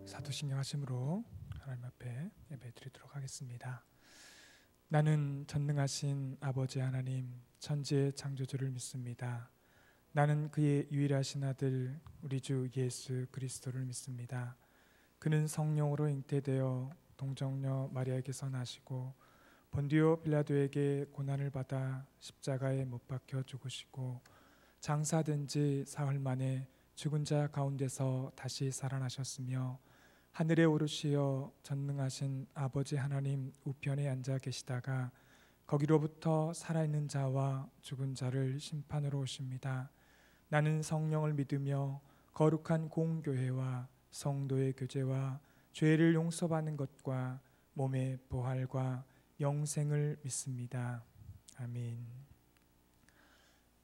사도신경하심으로 하나님 앞에 예배드리도록 하겠습니다. 나는 전능하신 아버지 하나님 천지의 창조주를 믿습니다. 나는 그의 유일하신 아들 우리 주 예수 그리스도를 믿습니다. 그는 성령으로 잉태되어 동정녀 마리아에게서 나시고 본디오 빌라도에게 고난을 받아 십자가에 못 박혀 죽으시고 장사된 지 사흘 만에 죽은 자 가운데서 다시 살아나셨으며 하늘에 오르시어 전능하신 아버지 하나님 우편에 앉아 계시다가 거기로부터 살아있는 자와 죽은 자를 심판으로 오십니다. 나는 성령을 믿으며 거룩한 공교회와 성도의 교제와 죄를 용서받는 것과 몸의 부활과 영생을 믿습니다. 아멘.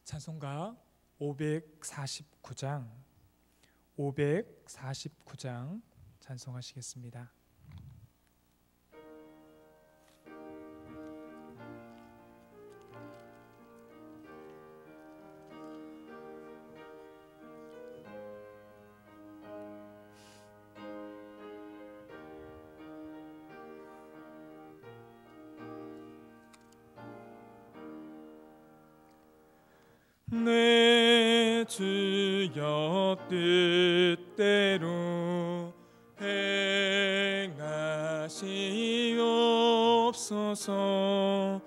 찬송가 549장 찬송하시겠습니다. 내 주여 뜻대로 행하시옵소서.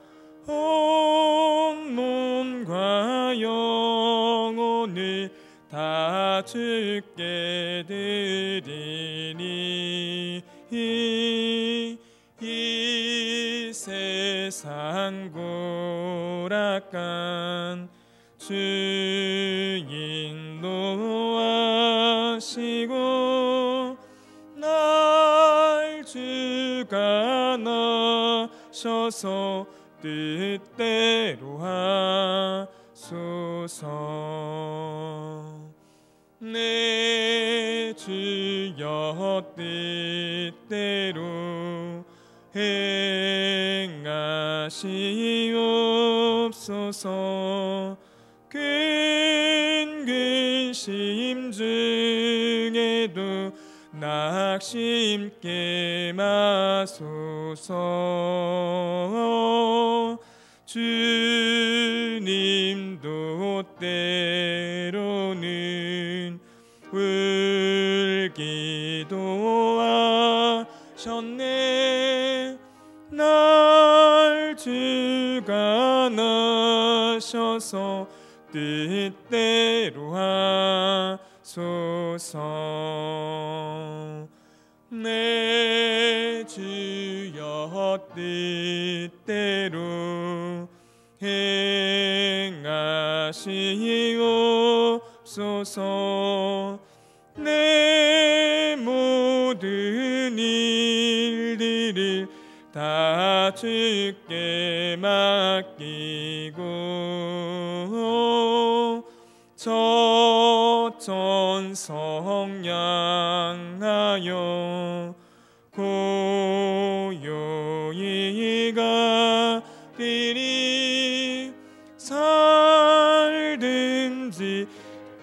온 몸과 영혼을 다 주께 드리니 이 세상 고락간 주 인도하시고 날 주가 나셔서 뜻대로 하소서. 내 주여 뜻대로 행하시옵소서. 근심 중에도 낙심케 마소서. 주님도 때로는 울기도 하셨네. 날 주가 나셔서 뜻대로 하소서. 내 주여 뜻대로 행하시옵소서. 내 모든 일들을 다 주께 맡기고 저천성 향하여 고요히 가리니 살든지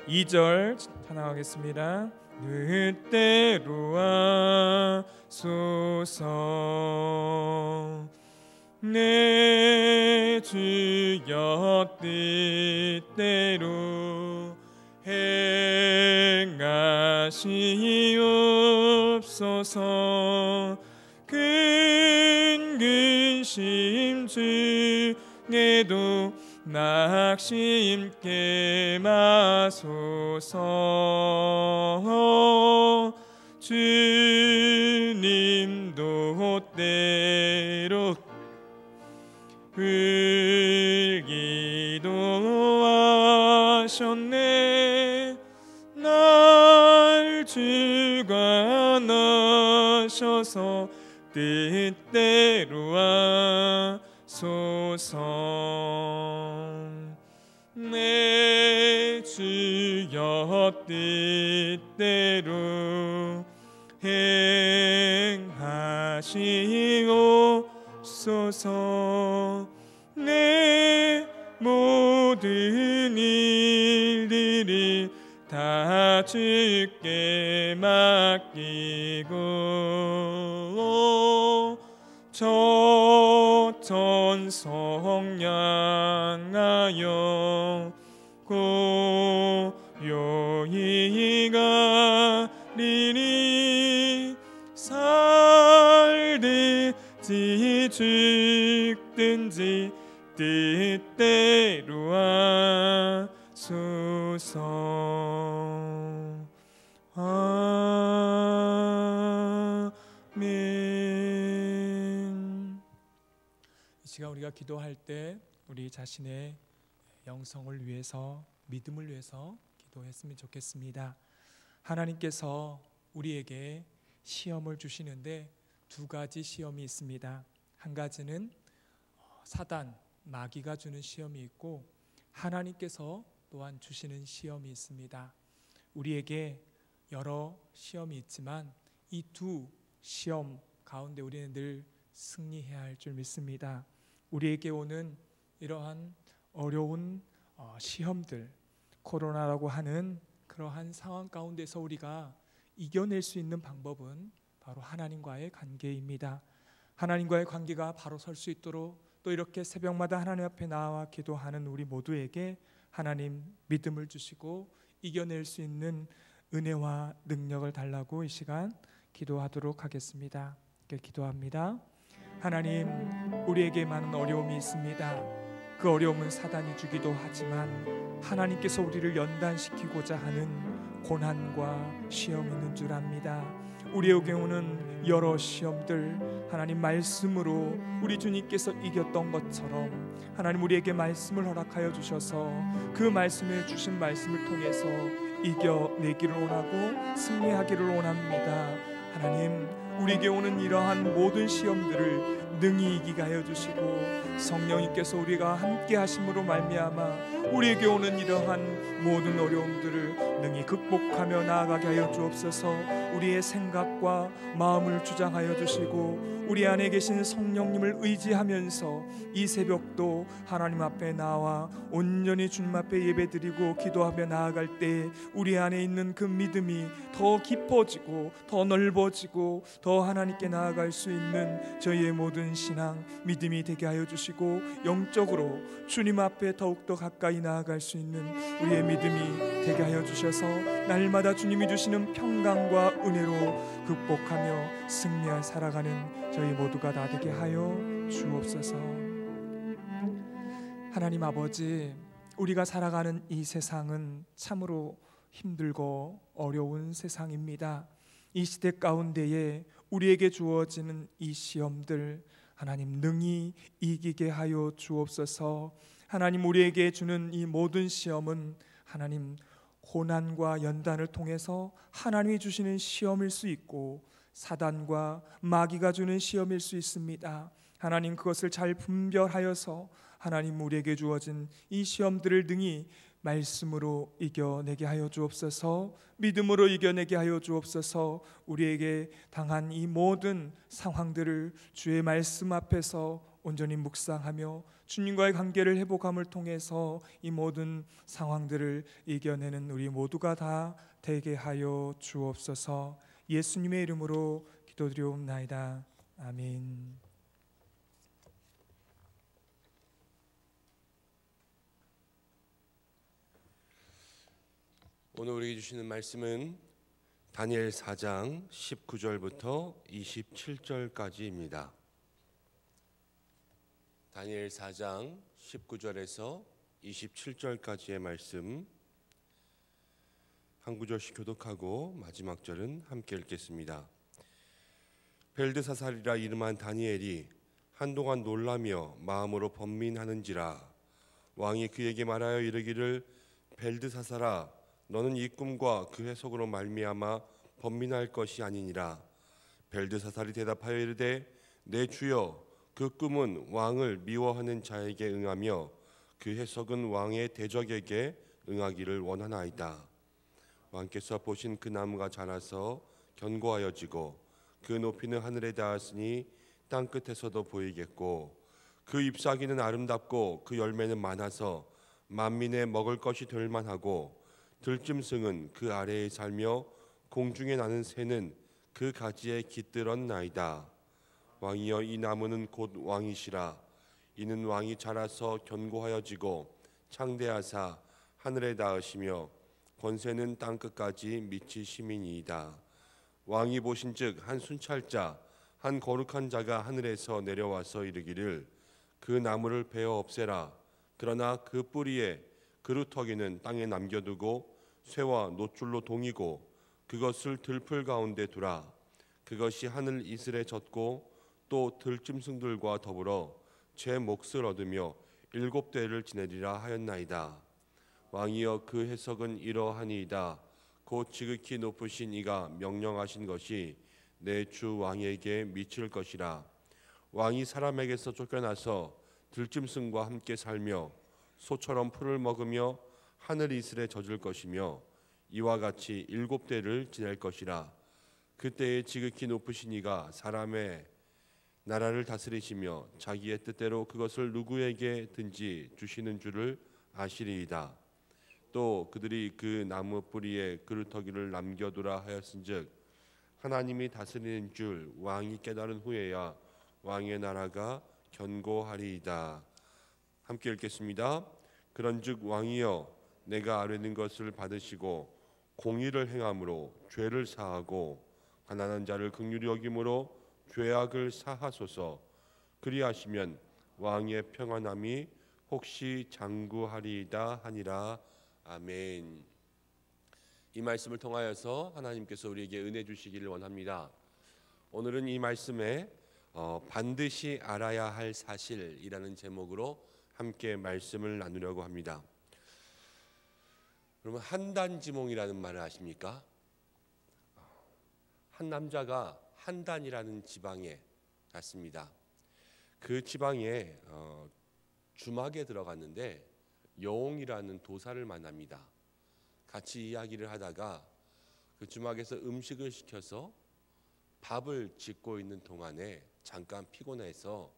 2절 찬양하겠습니다. 뜻대로 하소서. 내 주여 뜻대로 행하시옵소서. 근심 중에도 낙심케 마소서. 주님도 때로 울기도 하셨네. 날 주가 나셔서 뜻대로 하소서. 내 주여 뜻대로 행하시옵소서. 내 모든 일들이 다 주께 맡기고 저 천성 향하여 고요히 가리니 살든지 죽든지 뜻대로 하소서. 아멘. 이 시간 우리가 기도할 때 우리 자신의 영성을 위해서, 믿음을 위해서 기도했으면 좋겠습니다. 하나님께서 우리에게 시험을 주시는데 두 가지 시험이 있습니다. 한 가지는 사단, 마귀가 주는 시험이 있고, 하나님께서 또한 주시는 시험이 있습니다. 우리에게 여러 시험이 있지만 이 두 시험 가운데 우리는 늘 승리해야 할 줄 믿습니다. 우리에게 오는 이러한 어려운 시험들, 코로나라고 하는 그러한 상황 가운데서 우리가 이겨낼 수 있는 방법은 바로 하나님과의 관계입니다. 하나님과의 관계가 바로 설 수 있도록 또 이렇게 새벽마다 하나님 앞에 나와 기도하는 우리 모두에게 하나님 믿음을 주시고 이겨낼 수 있는 은혜와 능력을 달라고 이 시간 기도하도록 하겠습니다. 기도합니다. 하나님, 우리에게 많은 어려움이 있습니다. 그 어려움은 사단이 주기도 하지만 하나님께서 우리를 연단시키고자 하는 고난과 시험이 있는 줄 압니다. 우리에게 오는 여러 시험들, 하나님 말씀으로 우리 주님께서 이겼던 것처럼 하나님 우리에게 말씀을 허락하여 주셔서 그 말씀에 주신 말씀을 통해서 이겨내기를 원하고 승리하기를 원합니다. 하나님, 우리에게 오는 이러한 모든 시험들을 능히 이기게 하여 주시고 성령님께서 우리가 함께 하심으로 말미암아 우리에게 오는 이러한 모든 어려움들을 능히 극복하며 나아가게 하여 주옵소서. 우리의 생각과 마음을 주장하여 주시고 우리 안에 계신 성령님을 의지하면서 이 새벽도 하나님 앞에 나와 온전히 주님 앞에 예배드리고 기도하며 나아갈 때 우리 안에 있는 그 믿음이 더 깊어지고 더 넓어지고 더 하나님께 나아갈 수 있는 저희의 모든 신앙, 믿음이 되게 하여 주시고 영적으로 주님 앞에 더욱더 가까이 나아갈 수 있는 우리의 믿음이 되게 하여 주셔서 날마다 주님이 주시는 평강과 은혜로 극복하며 승리하여 살아가는 저희 모두가 다 되게 하여 주옵소서. 하나님 아버지, 우리가 살아가는 이 세상은 참으로 힘들고 어려운 세상입니다. 이 시대 가운데에 우리에게 주어지는 이 시험들 하나님 능히 이기게 하여 주옵소서. 하나님, 우리에게 주는 이 모든 시험은 하나님 고난과 연단을 통해서 하나님이 주시는 시험일 수 있고 사단과 마귀가 주는 시험일 수 있습니다. 하나님, 그것을 잘 분별하여서 하나님 우리에게 주어진 이 시험들을 능히 말씀으로 이겨내게 하여 주옵소서. 믿음으로 이겨내게 하여 주옵소서. 우리에게 당한 이 모든 상황들을 주의 말씀 앞에서 온전히 묵상하며 주님과의 관계를 회복함을 통해서 이 모든 상황들을 이겨내는 우리 모두가 다 되게 하여 주옵소서. 예수님의 이름으로 기도드리옵나이다. 아멘. 오늘 우리에게 주시는 말씀은 다니엘 4장 19절부터 27절까지입니다. 다니엘 4장 19절에서 27절까지의 말씀 한 구절씩 교독하고 마지막 절은 함께 읽겠습니다. 벨드사살이라 이름한 다니엘이 한동안 놀라며 마음으로 번민하는지라 왕이 그에게 말하여 이르기를 벨드사살아 너는 이 꿈과 그 해석으로 말미암아 번민할 것이 아니니라. 벨드사살이 대답하여 이르되 내 주여 그 꿈은 왕을 미워하는 자에게 응하며 그 해석은 왕의 대적에게 응하기를 원하나이다. 왕께서 보신 그 나무가 자라서 견고하여 지고 그 높이는 하늘에 닿았으니 땅 끝에서도 보이겠고 그 잎사귀는 아름답고 그 열매는 많아서 만민의 먹을 것이 될 만하고 들짐승은 그 아래에 살며 공중에 나는 새는 그 가지에 깃들었나이다. 왕이여, 이 나무는 곧 왕이시라. 이는 왕이 자라서 견고하여지고 창대하사 하늘에 닿으시며 권세는 땅 끝까지 미치심이니이다. 왕이 보신즉 한 순찰자 한 거룩한 자가 하늘에서 내려와서 이르기를 그 나무를 베어 없애라. 그러나 그 뿌리에 그루터기는 땅에 남겨두고 쇠와 노줄로 동이고 그것을 들풀 가운데 두라. 그것이 하늘 이슬에 젖고 또 들짐승들과 더불어 제 몫을 얻으며 7대를 지내리라 하였나이다. 왕이여, 그 해석은 이러하니이다. 곧 지극히 높으신 이가 명령하신 것이 내 주 왕에게 미칠 것이라. 왕이 사람에게서 쫓겨나서 들짐승과 함께 살며 소처럼 풀을 먹으며 하늘 이슬에 젖을 것이며 이와 같이 7대를 지낼 것이라. 그때에 지극히 높으신 이가 사람의 나라를 다스리시며 자기의 뜻대로 그것을 누구에게든지 주시는 줄을 아시리이다. 또 그들이 그 나무 뿌리에 그루터기를 남겨두라 하였은즉 하나님이 다스리는 줄 왕이 깨달은 후에야 왕의 나라가 견고하리이다. 함께 읽겠습니다. 그런즉 왕이여, 내가 아뢰는 것을 받으시고 공의를 행함으로 죄를 사하고 가난한 자를 긍휼히 여김으로 죄악을 사하소서. 그리하시면 왕의 평안함이 혹시 장구하리이다 하니라. 아멘. 이 말씀을 통하여서 하나님께서 우리에게 은혜 주시기를 원합니다. 오늘은 이 말씀에 반드시 알아야 할 사실이라는 제목으로 함께 말씀을 나누려고 합니다. 그러면 한단지몽이라는 말을 아십니까? 한 남자가 한단이라는 지방에 갔습니다. 그 지방에 주막에 들어갔는데 여옹이라는 도사를 만납니다. 같이 이야기를 하다가 그 주막에서 음식을 시켜서 밥을 짓고 있는 동안에 잠깐 피곤해서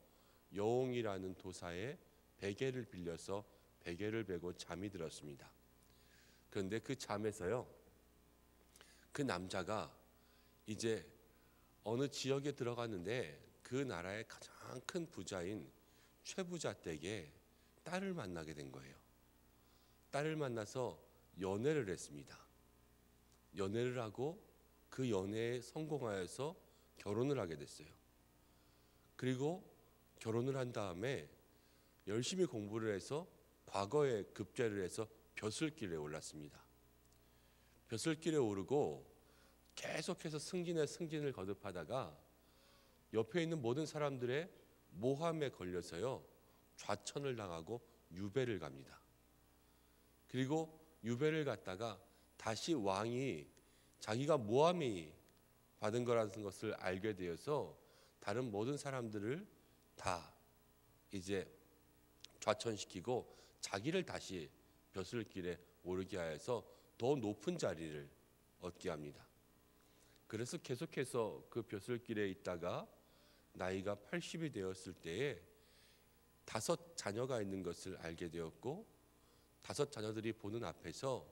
여옹이라는 도사의 베개를 빌려서 베개를 베고 잠이 들었습니다. 그런데 그 잠에서요, 그 남자가 이제 어느 지역에 들어갔는데 그 나라의 가장 큰 부자인 최부자 댁에 딸을 만나게 된 거예요. 딸을 만나서 연애를 했습니다. 연애를 하고 그 연애에 성공하여서 결혼을 하게 됐어요. 그리고 결혼을 한 다음에 열심히 공부를 해서 과거에 급제를 해서 벼슬길에 올랐습니다. 벼슬길에 오르고 계속해서 승진을 거듭하다가 옆에 있는 모든 사람들의 모함에 걸려서요, 좌천을 당하고 유배를 갑니다. 그리고 유배를 갔다가 다시 왕이 자기가 모함이 받은 거라는 것을 알게 되어서 다른 모든 사람들을 다 이제 좌천시키고 자기를 다시 벼슬길에 오르게 하여서 더 높은 자리를 얻게 합니다. 그래서 계속해서 그 벼슬길에 있다가 나이가 80이 되었을 때에 5 자녀가 있는 것을 알게 되었고 5 자녀들이 보는 앞에서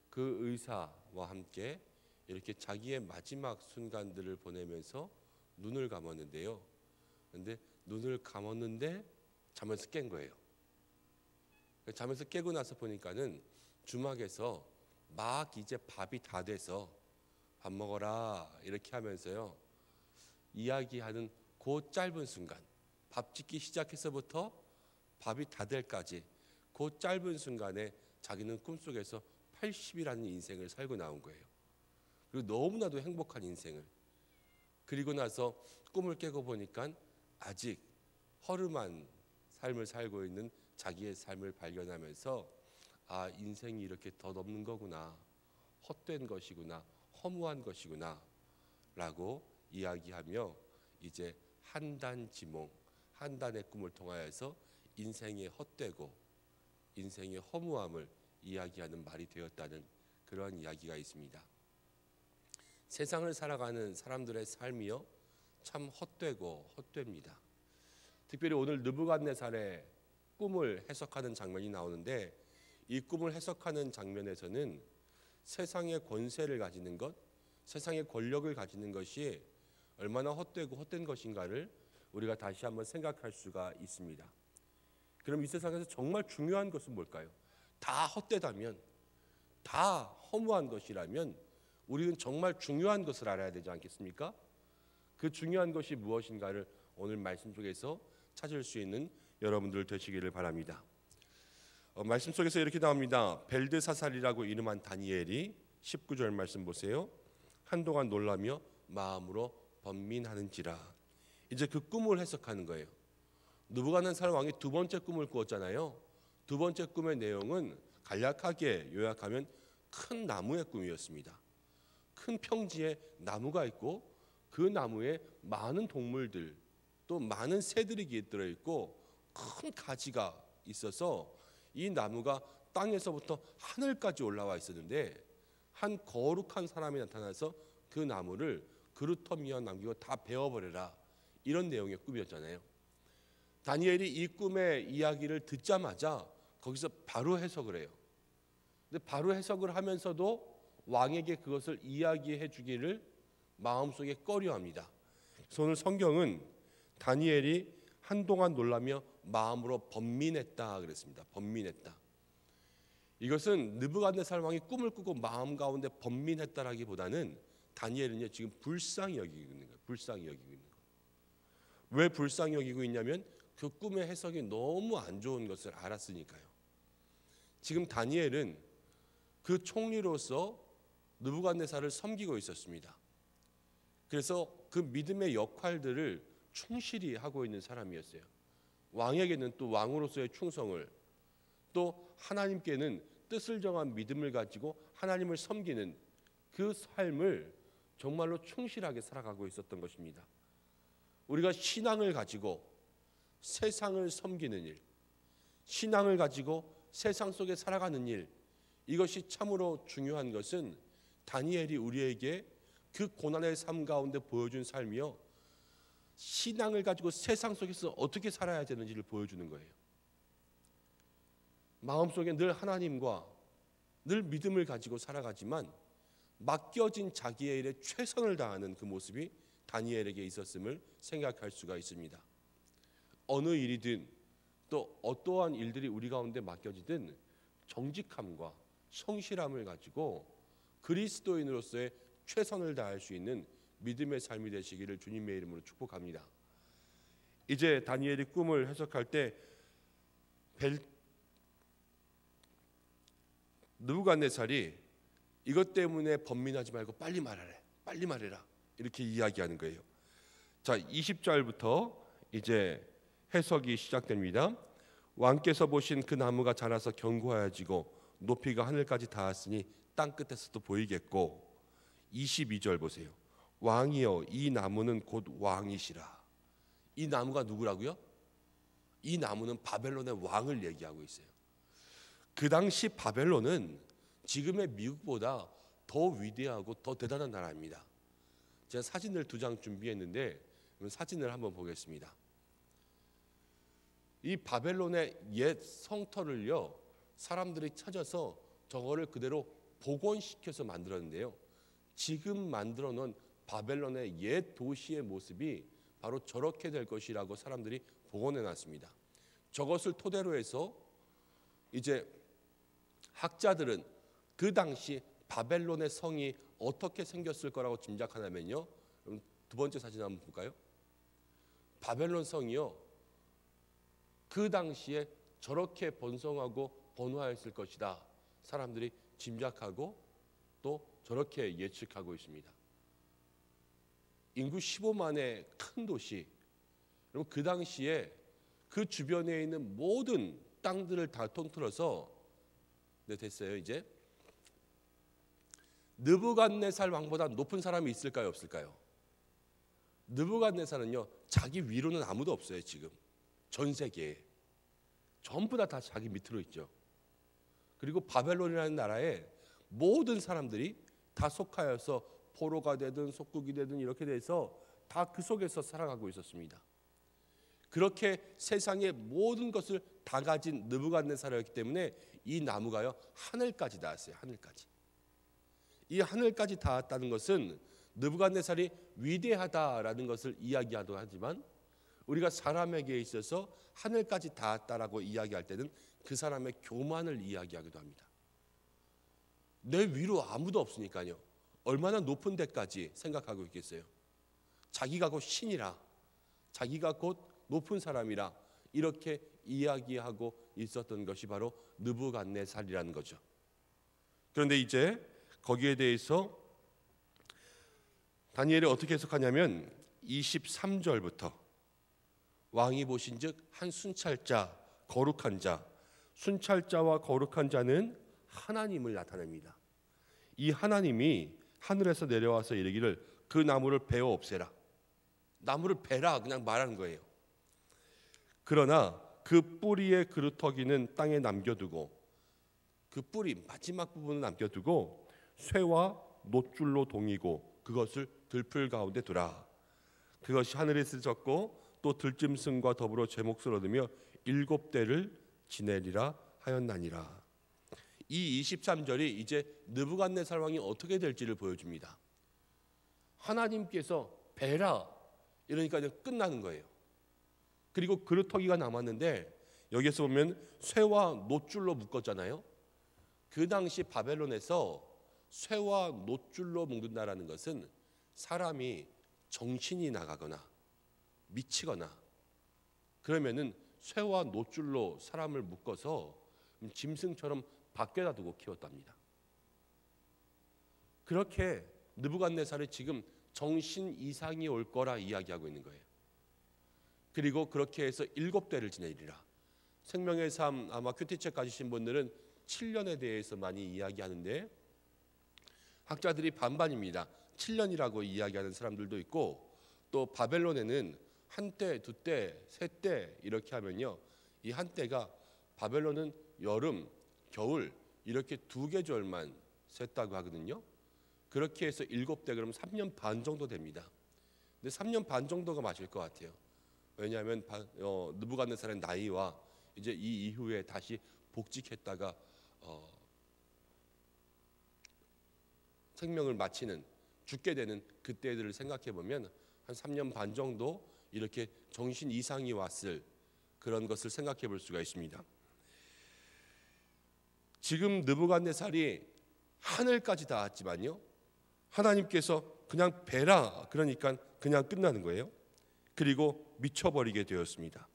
그 의사와 함께 이렇게 자기의 마지막 순간들을 보내면서 눈을 감았는데요. 그런데 눈을 감았는데 잠에서 깬 거예요. 잠에서 깨고 나서 보니까는 주막에서 막 이제 밥이 다 돼서 밥 먹어라 이렇게 하면서요, 이야기하는 그 짧은 순간, 밥 짓기 시작해서부터 밥이 다 될까지 그 짧은 순간에 자기는 꿈속에서 80이라는 인생을 살고 나온 거예요. 그리고 너무나도 행복한 인생을. 그리고 나서 꿈을 깨고 보니까 아직 허름한 삶을 살고 있는 자기의 삶을 발견하면서 아, 인생이 이렇게 덧없는 거구나, 헛된 것이구나, 허무한 것이구나 라고 이야기하며 이제 한단지몽, 한단의 꿈을 통하여서 인생의 헛되고 인생의 허무함을 이야기하는 말이 되었다는 그런 이야기가 있습니다. 세상을 살아가는 사람들의 삶이요, 참 헛되고 헛됩니다. 특별히 오늘 느부갓네살의 꿈을 해석하는 장면이 나오는데 이 꿈을 해석하는 장면에서는 세상의 권세를 가지는 것, 세상의 권력을 가지는 것이 얼마나 헛되고 헛된 것인가를 우리가 다시 한번 생각할 수가 있습니다. 그럼 이 세상에서 정말 중요한 것은 뭘까요? 다 헛되다면, 다 허무한 것이라면 우리는 정말 중요한 것을 알아야 되지 않겠습니까? 그 중요한 것이 무엇인가를 오늘 말씀 속에서 찾을 수 있는 여러분들 되시기를 바랍니다. 말씀 속에서 이렇게 나옵니다. 벨드사살이라고 이름한 다니엘이 19절 말씀 보세요. 한동안 놀라며 마음으로 번민하는지라. 이제 그 꿈을 해석하는 거예요. 느부갓네살 왕이 두 번째 꿈을 꾸었잖아요. 두 번째 꿈의 내용은 간략하게 요약하면 큰 나무의 꿈이었습니다. 큰 평지에 나무가 있고 그 나무에 많은 동물들 또 많은 새들이 깃들어 있고 큰 가지가 있어서 이 나무가 땅에서부터 하늘까지 올라와 있었는데 한 거룩한 사람이 나타나서 그 나무를 그루터미와 남기고 다 베어버려라, 이런 내용의 꿈이었잖아요. 다니엘이 이 꿈의 이야기를 듣자마자 거기서 바로 해석을 해요. 근데 바로 해석을 하면서도 왕에게 그것을 이야기해 주기를 마음속에 꺼려합니다. 그래서 오늘 성경은 다니엘이 한동안 놀라며 마음으로 번민했다 그랬습니다. 번민했다. 이것은 느부갓네살 왕이 꿈을 꾸고 마음 가운데 번민했다라기보다는 다니엘은요 지금 불쌍히 여기고 있는 거예요. 불쌍히 여기고 있는 거예요. 왜 불쌍히 여기고 있냐면 그 꿈의 해석이 너무 안 좋은 것을 알았으니까요. 지금 다니엘은 그 총리로서 느부갓네살을 섬기고 있었습니다. 그래서 그 믿음의 역할들을 충실히 하고 있는 사람이었어요. 왕에게는 또 왕으로서의 충성을, 또 하나님께는 뜻을 정한 믿음을 가지고 하나님을 섬기는 그 삶을 정말로 충실하게 살아가고 있었던 것입니다. 우리가 신앙을 가지고 세상을 섬기는 일, 신앙을 가지고 세상 속에 살아가는 일, 이것이 참으로 중요한 것은 다니엘이 우리에게 그 고난의 삶 가운데 보여준 삶이요, 신앙을 가지고 세상 속에서 어떻게 살아야 되는지를 보여주는 거예요. 마음속에 늘 하나님과 늘 믿음을 가지고 살아가지만 맡겨진 자기의 일에 최선을 다하는 그 모습이 다니엘에게 있었음을 생각할 수가 있습니다. 어느 일이든 또 어떠한 일들이 우리 가운데 맡겨지든 정직함과 성실함을 가지고 그리스도인으로서의 최선을 다할 수 있는 믿음의 삶이 되시기를 주님의 이름으로 축복합니다. 이제 다니엘이 꿈을 해석할 때 느부갓네살이 이것 때문에 번민하지 말고 빨리 말하래, 빨리 말해라, 이렇게 이야기하는 거예요. 자, 20절부터 이제 해석이 시작됩니다. 왕께서 보신 그 나무가 자라서 견고하여지고 높이가 하늘까지 닿았으니 땅 끝에서도 보이겠고, 22절 보세요. 왕이여, 이 나무는 곧 왕이시라. 이 나무가 누구라고요? 이 나무는 바벨론의 왕을 얘기하고 있어요. 그 당시 바벨론은 지금의 미국보다 더 위대하고 더 대단한 나라입니다. 제가 사진을 2장 준비했는데 사진을 한번 보겠습니다. 이 바벨론의 옛 성터를요, 사람들이 찾아서 저거를 그대로 복원시켜서 만들었는데요, 지금 만들어 놓은 바벨론의 옛 도시의 모습이 바로 저렇게 될 것이라고 사람들이 복원해 놨습니다. 저것을 토대로 해서 이제 학자들은 그 당시 바벨론의 성이 어떻게 생겼을 거라고 짐작하냐면요, 두 번째 사진 한번 볼까요? 바벨론 성이요, 그 당시에 저렇게 번성하고 번화했을 것이다 사람들이 짐작하고 또 저렇게 예측하고 있습니다. 인구 15만의 큰 도시, 그리고 그 당시에 그 주변에 있는 모든 땅들을 다 통틀어서, 네, 됐어요. 이제 느부갓네살 왕보다 높은 사람이 있을까요, 없을까요? 느부갓네살은요, 자기 위로는 아무도 없어요. 지금 전 세계에 전부 다 자기 밑으로 있죠. 그리고 바벨론이라는 나라에 모든 사람들이 다 속하여서 포로가 되든 속국이 되든 이렇게 돼서 다 그 속에서 살아가고 있었습니다. 그렇게 세상의 모든 것을 다 가진 느부갓네살이었기 때문에 이 나무가요 하늘까지 닿았어요. 하늘까지. 이 하늘까지 닿았다는 것은 느부갓네살이 위대하다라는 것을 이야기하도 하지만 우리가 사람에게 있어서 하늘까지 닿았다라고 이야기할 때는 그 사람의 교만을 이야기하기도 합니다. 내 위로 아무도 없으니까요. 얼마나 높은 데까지 생각하고 있겠어요. 자기가 곧 신이라, 자기가 곧 높은 사람이라 이렇게 이야기하고 있었던 것이 바로 느부갓네살이라는 거죠. 그런데 이제 거기에 대해서 다니엘이 어떻게 해석하냐면 23절부터 왕이 보신즉 한 순찰자 거룩한 자, 순찰자와 거룩한 자는 하나님을 나타냅니다. 이 하나님이 하늘에서 내려와서 이르기를 그 나무를 베어 없애라. 나무를 베라 그냥 말하는 거예요. 그러나 그 뿌리의 그루터기는 땅에 남겨두고 그 뿌리 마지막 부분을 남겨두고 쇠와 놋줄로 동이고 그것을 들풀 가운데 두라. 그것이 하늘에 스쳤고 또 들짐승과 더불어 제 몫을 얻으며 7대를 지내리라 하였나니라. 이 23절이 이제 느부갓네살 왕이 어떻게 될지를 보여줍니다. 하나님께서 베라 이러니까 이제 끝나는 거예요. 그리고 그루터기가 남았는데 여기서 보면 쇠와 놋줄로 묶었잖아요. 그 당시 바벨론에서 쇠와 놋줄로 묶는다라는 것은 사람이 정신이 나가거나 미치거나 그러면은 쇠와 놋줄로 사람을 묶어서 짐승처럼 밖에다 두고 키웠답니다. 그렇게 느부갓네살이 지금 정신 이상이 올 거라 이야기하고 있는 거예요. 그리고 그렇게 해서 7대를 지내리라. 생명의 삶 아마 큐티책 가지신 분들은 7년에 대해서 많이 이야기하는데 학자들이 반반입니다. 7년이라고 이야기하는 사람들도 있고 또 바벨론에는 한때, 두때, 세때 이렇게 하면요. 이 한때가 바벨론은 여름, 겨울 이렇게 2계절만 셌다고 하거든요. 그렇게 해서 7대 그러면 3년 반 정도 됩니다. 근데 3년 반 정도가 맞을 것 같아요. 왜냐하면 느부갓네살의 나이와 이제 이 이후에 다시 복직했다가 생명을 마치는 죽게 되는 그때들을 생각해 보면 한 3년 반 정도 이렇게 정신 이상이 왔을 그런 것을 생각해 볼 수가 있습니다. 지금 느부갓네살이 하늘까지 닿았지만요. 하나님께서 그냥 베라 그러니까 그냥 끝나는 거예요. 그리고 미쳐버리게 되었습니다.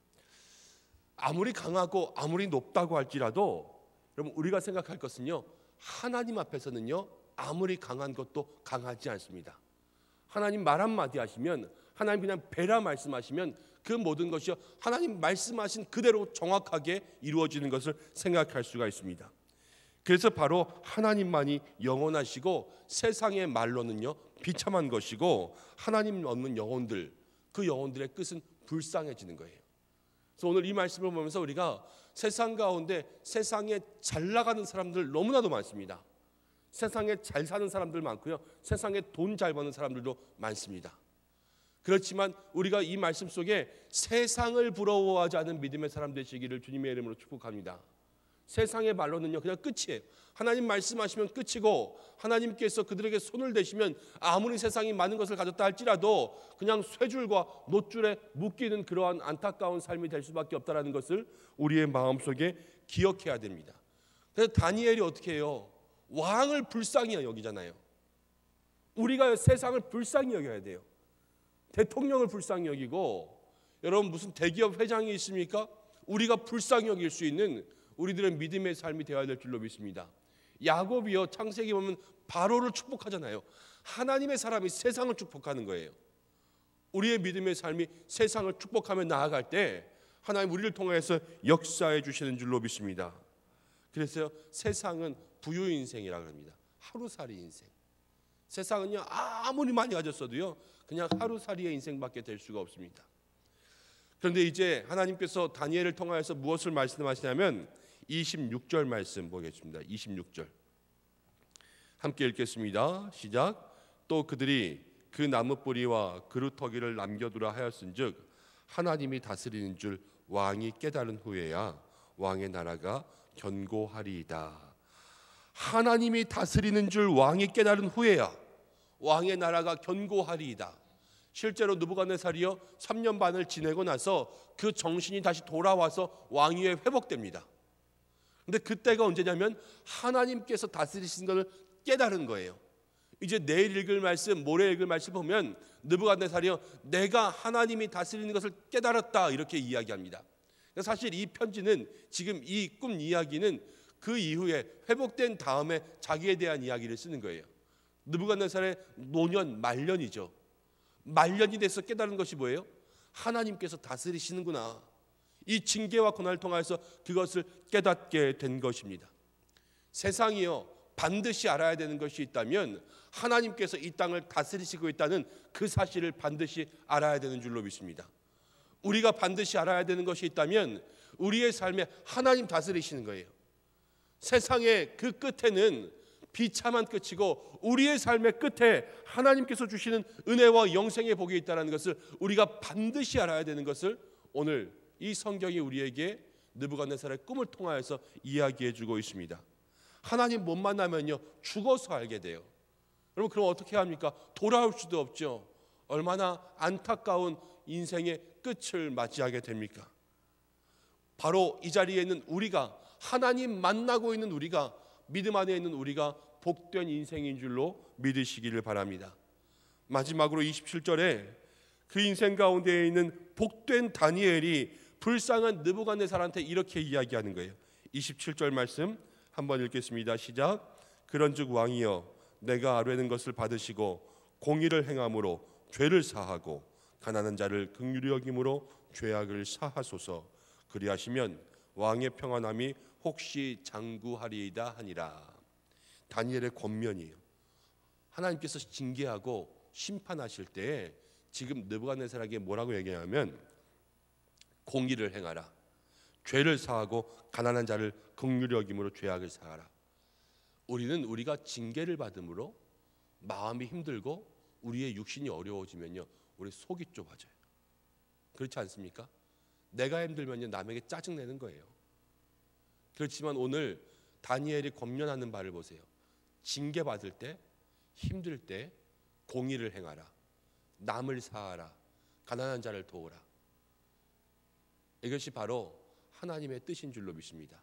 아무리 강하고 아무리 높다고 할지라도 여러분 우리가 생각할 것은요. 하나님 앞에서는요. 아무리 강한 것도 강하지 않습니다. 하나님 말 한마디 하시면 하나님 그냥 베라 말씀하시면 그 모든 것이 하나님 말씀하신 그대로 정확하게 이루어지는 것을 생각할 수가 있습니다. 그래서 바로 하나님만이 영원하시고 세상의 말로는요 비참한 것이고 하나님 없는 영혼들 그 영혼들의 끝은 불쌍해지는 거예요. 그래서 오늘 이 말씀을 보면서 우리가 세상 가운데 세상에 잘 나가는 사람들 너무나도 많습니다. 세상에 잘 사는 사람들 많고요. 세상에 돈 잘 버는 사람들도 많습니다. 그렇지만 우리가 이 말씀 속에 세상을 부러워하지 않은 믿음의 사람 되시기를 주님의 이름으로 축복합니다. 세상의 말로는요 그냥 끝이에요. 하나님 말씀하시면 끝이고 하나님께서 그들에게 손을 대시면 아무리 세상이 많은 것을 가졌다 할지라도 그냥 쇠줄과 놋줄에 묶이는 그러한 안타까운 삶이 될 수밖에 없다는 것을 우리의 마음속에 기억해야 됩니다. 그래서 다니엘이 어떻게 해요? 왕을 불쌍히 여기잖아요. 우리가 세상을 불쌍히 여겨야 돼요. 대통령을 불쌍히 여기고 여러분 무슨 대기업 회장이 있습니까? 우리가 불쌍히 여길 수 있는 우리들의 믿음의 삶이 되어야 될 줄로 믿습니다. 야곱이요 창세기 보면 바로를 축복하잖아요. 하나님의 사람이 세상을 축복하는 거예요. 우리의 믿음의 삶이 세상을 축복하며 나아갈 때 하나님 우리를 통해서 역사해 주시는 줄로 믿습니다. 그래서 세상은 부유 인생이라고 합니다. 하루살이 인생. 세상은요 아무리 많이 가졌어도요 그냥 하루살이의 인생밖에 될 수가 없습니다. 그런데 이제 하나님께서 다니엘을 통하여서 무엇을 말씀하시냐면 26절 말씀 보겠습니다. 26절 함께 읽겠습니다. 시작. 또 그들이 그 나무 뿌리와 그루터기를 남겨두라 하였은즉 하나님이 다스리는 줄 왕이 깨달은 후에야 왕의 나라가 견고하리이다. 하나님이 다스리는 줄 왕이 깨달은 후에야 왕의 나라가 견고하리이다. 실제로 느부갓네살이요 3년 반을 지내고 나서 그 정신이 다시 돌아와서 왕위에 회복됩니다. 근데 그때가 언제냐면 하나님께서 다스리시는 것을 깨달은 거예요. 이제 내일 읽을 말씀, 모레 읽을 말씀 보면 느부갓네살이요 내가 하나님이 다스리는 것을 깨달았다 이렇게 이야기합니다. 사실 이 편지는 지금 이 꿈 이야기는 그 이후에 회복된 다음에 자기에 대한 이야기를 쓰는 거예요. 느부갓네살의 노년 말년이죠. 말년이 돼서 깨달은 것이 뭐예요? 하나님께서 다스리시는구나. 이 징계와 고난을 통해서 그것을 깨닫게 된 것입니다. 세상이요 반드시 알아야 되는 것이 있다면 하나님께서 이 땅을 다스리시고 있다는 그 사실을 반드시 알아야 되는 줄로 믿습니다. 우리가 반드시 알아야 되는 것이 있다면 우리의 삶에 하나님 다스리시는 거예요. 세상의 그 끝에는 비참한 끝이고 우리의 삶의 끝에 하나님께서 주시는 은혜와 영생의 복이 있다는 것을 우리가 반드시 알아야 되는 것을 오늘 이 성경이 우리에게 느부갓네살의 꿈을 통하여서 이야기해 주고 있습니다. 하나님 못 만나면요 죽어서 알게 돼요. 여러분 그럼 어떻게 합니까? 돌아올 수도 없죠. 얼마나 안타까운 인생의 끝을 맞이하게 됩니까? 바로 이 자리에 있는 우리가 하나님 만나고 있는 우리가 믿음 안에 있는 우리가 복된 인생인 줄로 믿으시기를 바랍니다. 마지막으로 27절에 그 인생 가운데에 있는 복된 다니엘이 불쌍한 느부갓네살한테 이렇게 이야기하는 거예요. 27절 말씀 한번 읽겠습니다. 시작. 그런즉 왕이여 내가 아뢰는 것을 받으시고 공의를 행함으로 죄를 사하고 가난한 자를 긍휼히 여김으로 죄악을 사하소서. 그리하시면 왕의 평안함이 혹시 장구하리이다 하니라. 다니엘의 권면이에요. 하나님께서 징계하고 심판하실 때 지금 느부갓네살에게 뭐라고 얘기하냐면 공의를 행하라. 죄를 사하고 가난한 자를 긍휼히 여김으로 죄악을 사하라. 우리는 우리가 징계를 받음으로 마음이 힘들고 우리의 육신이 어려워지면요 우리 속이 좁아져요. 그렇지 않습니까? 내가 힘들면요 남에게 짜증내는 거예요. 그렇지만 오늘 다니엘이 권면하는 바를 보세요. 징계받을 때, 힘들 때 공의를 행하라. 남을 사하라. 가난한 자를 도우라. 이것이 바로 하나님의 뜻인 줄로 믿습니다.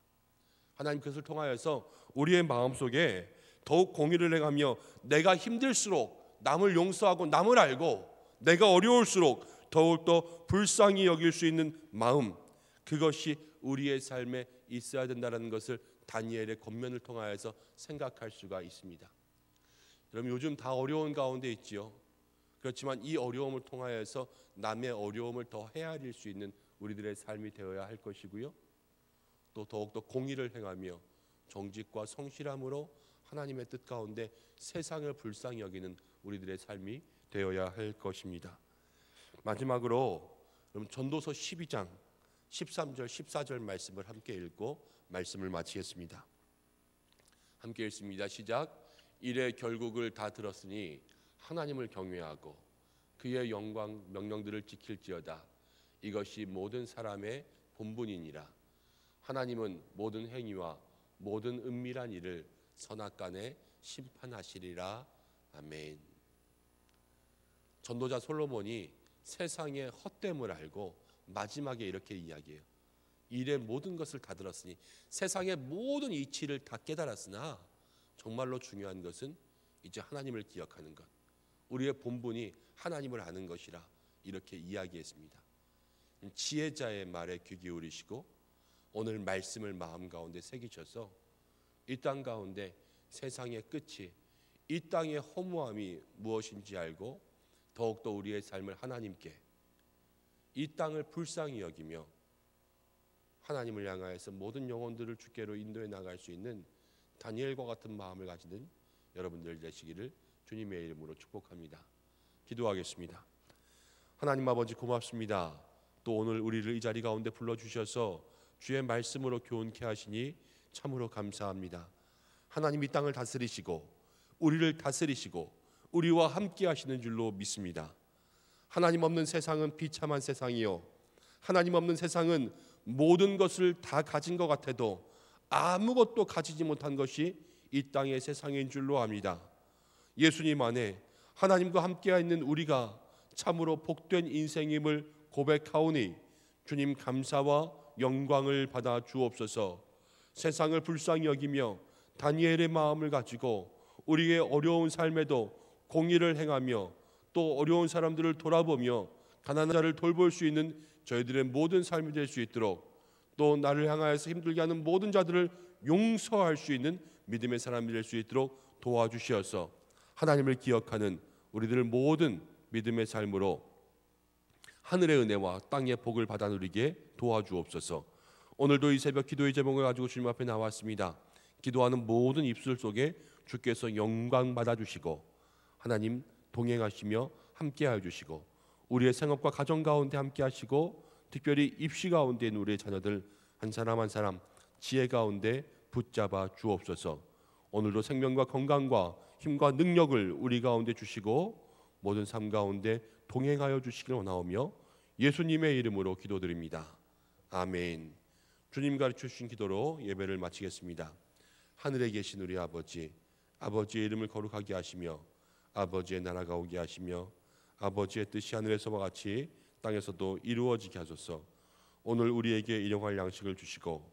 하나님 그것을 통하여서 우리의 마음속에 더욱 공의를 행하며 내가 힘들수록 남을 용서하고 남을 알고 내가 어려울수록 더욱더 불쌍히 여길 수 있는 마음, 그것이 우리의 삶에 있어야 된다는 것을 다니엘의 권면을 통하여서 생각할 수가 있습니다. 여러분 요즘 다 어려운 가운데 있지요. 그렇지만 이 어려움을 통하여서 남의 어려움을 더 헤아릴 수 있는 우리들의 삶이 되어야 할 것이고요. 또 더욱더 공의를 행하며 정직과 성실함으로 하나님의 뜻 가운데 세상을 불쌍히 여기는 우리들의 삶이 되어야 할 것입니다. 마지막으로 여러분 전도서 12장 13절 14절 말씀을 함께 읽고 말씀을 마치겠습니다. 함께 읽습니다. 시작. 이래 결국을 다 들었으니 하나님을 경외하고 그의 영광 명령들을 지킬지어다. 이것이 모든 사람의 본분이니라. 하나님은 모든 행위와 모든 은밀한 일을 선악간에 심판하시리라. 아멘. 전도자 솔로몬이 세상의 헛됨을 알고 마지막에 이렇게 이야기해요. 일의 모든 것을 다 들었으니 세상의 모든 이치를 다 깨달았으나 정말로 중요한 것은 이제 하나님을 기억하는 것, 우리의 본분이 하나님을 아는 것이라 이렇게 이야기했습니다. 지혜자의 말에 귀 기울이시고 오늘 말씀을 마음 가운데 새기셔서 이 땅 가운데 세상의 끝이, 이 땅의 허무함이 무엇인지 알고 더욱더 우리의 삶을 하나님께, 이 땅을 불쌍히 여기며 하나님을 향하여서 모든 영혼들을 주께로 인도해 나갈 수 있는 다니엘과 같은 마음을 가지는 여러분들 되시기를 주님의 이름으로 축복합니다. 기도하겠습니다. 하나님 아버지 고맙습니다. 또 오늘 우리를 이 자리 가운데 불러주셔서 주의 말씀으로 교훈케 하시니 참으로 감사합니다. 하나님 이 땅을 다스리시고 우리를 다스리시고 우리와 함께 하시는 줄로 믿습니다. 하나님 없는 세상은 비참한 세상이요 하나님 없는 세상은 모든 것을 다 가진 것 같아도 아무것도 가지지 못한 것이 이 땅의 세상인 줄로 압니다. 예수님 안에 하나님과 함께 있는 우리가 참으로 복된 인생임을 고백하오니 주님 감사와 영광을 받아 주옵소서. 세상을 불쌍히 여기며 다니엘의 마음을 가지고 우리의 어려운 삶에도 공의를 행하며 또 어려운 사람들을 돌아보며 가난한 자를 돌볼 수 있는 저희들의 모든 삶이 될 수 있도록, 또 나를 향하여서 힘들게 하는 모든 자들을 용서할 수 있는 믿음의 사람이 될 수 있도록 도와주시어서 하나님을 기억하는 우리들 모든 믿음의 삶으로 하늘의 은혜와 땅의 복을 받아 누리게 도와주옵소서. 오늘도 이 새벽 기도의 제목을 가지고 주님 앞에 나왔습니다. 기도하는 모든 입술 속에 주께서 영광 받아주시고 하나님 동행하시며 함께하여 주시고 우리의 생업과 가정 가운데 함께하시고 특별히 입시 가운데 있는 우리의 자녀들 한 사람 한 사람 지혜 가운데 붙잡아 주옵소서. 오늘도 생명과 건강과 힘과 능력을 우리 가운데 주시고 모든 삶 가운데 동행하여 주시길 원하오며 예수님의 이름으로 기도드립니다. 아멘. 주님 가르쳐 주신 기도로 예배를 마치겠습니다. 하늘에 계신 우리 아버지, 아버지의 이름을 거룩하게 하시며 아버지의 나라가 오게 하시며 아버지의 뜻이 하늘에서와 같이 땅에서도 이루어지게 하소서. 오늘 우리에게 일용할 양식을 주시고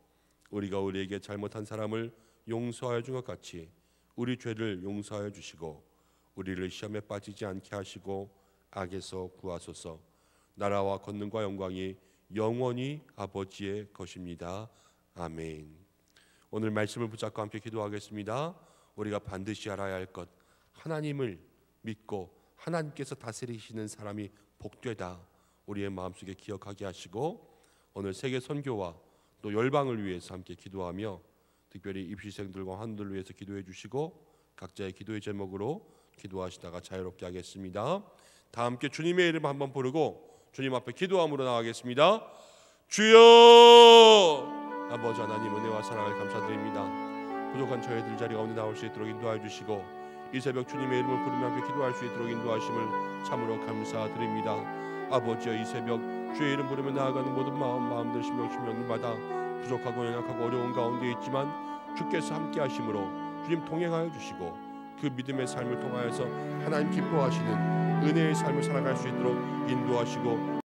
우리가 우리에게 잘못한 사람을 용서하여 준 것 같이 우리 죄를 용서하여 주시고 우리를 시험에 빠지지 않게 하시고 악에서 구하소서. 나라와 권능과 영광이 영원히 아버지의 것입니다. 아멘. 오늘 말씀을 붙잡고 함께 기도하겠습니다. 우리가 반드시 알아야 할 것, 하나님을 믿고 하나님께서 다스리시는 사람이 복되다, 우리의 마음속에 기억하게 하시고 오늘 세계 선교와 또 열방을 위해서 함께 기도하며 특별히 입시생들과 환우들을 위해서 기도해 주시고 각자의 기도의 제목으로 기도하시다가 자유롭게 하겠습니다. 다 함께 주님의 이름 한번 부르고 주님 앞에 기도함으로 나가겠습니다. 주여! 아버지 하나님 은혜와 사랑을 감사드립니다. 부족한 저희들 자리 가운데 나올 수 있도록 인도하여 주시고 이 새벽 주님의 이름을 부르며 함께 기도할 수 있도록 인도하심을 참으로 감사드립니다. 아버지여, 이 새벽 주의 이름 부르며 나아가는 모든 마음들 심령마다 부족하고 연약하고 어려운 가운데 있지만 주께서 함께 하심으로 주님 동행하여 주시고 그 믿음의 삶을 통하여서 하나님 기뻐하시는 은혜의 삶을 살아갈 수 있도록 인도하시고